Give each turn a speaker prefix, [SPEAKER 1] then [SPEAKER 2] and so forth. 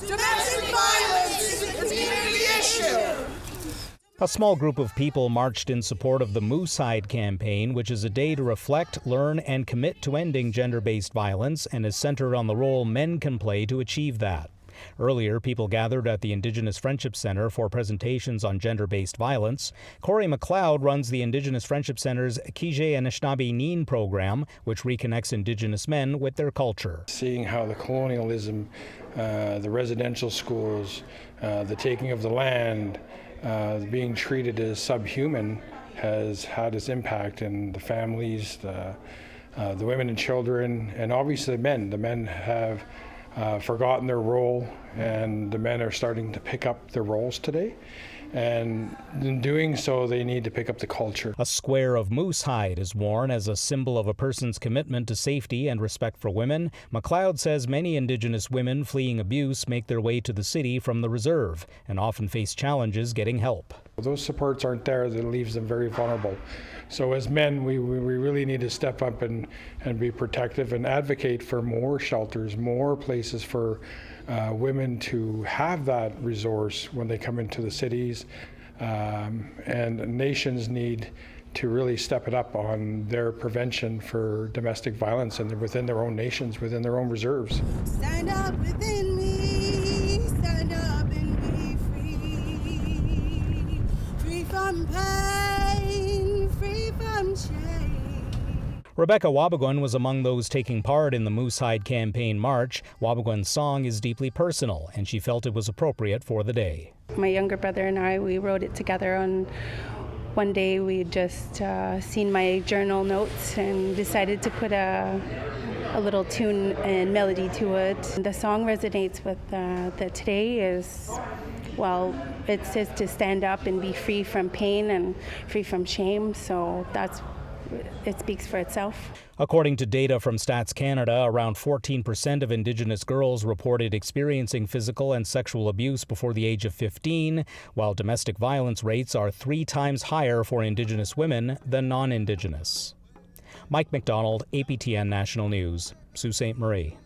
[SPEAKER 1] Domestic violence is a community issue.
[SPEAKER 2] A small group of people marched in support of the Moosehide campaign, which is a day to reflect, learn, and commit to ending gender-based violence and is centered on the role men can play to achieve that. Earlier, people gathered at the Indigenous Friendship Center for presentations on gender-based violence. Corey McLeod runs the Indigenous Friendship Center's Kije Anishinaabe Neen program, which reconnects Indigenous men with their culture.
[SPEAKER 3] Seeing how the colonialism, the residential schools, the taking of the land, being treated as subhuman has had its impact in the families, the women and children, and obviously men. The men have forgotten their role, and the men are starting to pick up their roles today. And in doing so, they need to pick up the culture.
[SPEAKER 2] A square of moose hide is worn as a symbol of a person's commitment to safety and respect for women. McLeod says many Indigenous women fleeing abuse make their way to the city from the reserve and often face challenges getting help.
[SPEAKER 3] Those supports aren't there, that leaves them very vulnerable. So as men, we really need to step up and be protective and advocate for more shelters, more places for women to have that resource when they come into the cities. And nations need to really step it up on their prevention for domestic violence and within their own nations, within their own reserves.
[SPEAKER 1] Stand up within me, stand up and be free. Free from pain, free from shame.
[SPEAKER 2] Rebecca Wabigoon was among those taking part in the Moosehide campaign march. Wabigoon's song is deeply personal, and she felt it was appropriate for the day.
[SPEAKER 4] My younger brother and I, we wrote it together on one day. We just seen my journal notes and decided to put a little tune and melody to it. The song resonates with the today is, well, it says to stand up and be free from pain and free from shame, so it speaks for itself.
[SPEAKER 2] According to data from Stats Canada, around 14% of Indigenous girls reported experiencing physical and sexual abuse before the age of 15, while domestic violence rates are 3 times higher for Indigenous women than non-Indigenous. Mike McDonald, APTN National News, Sault Ste. Marie.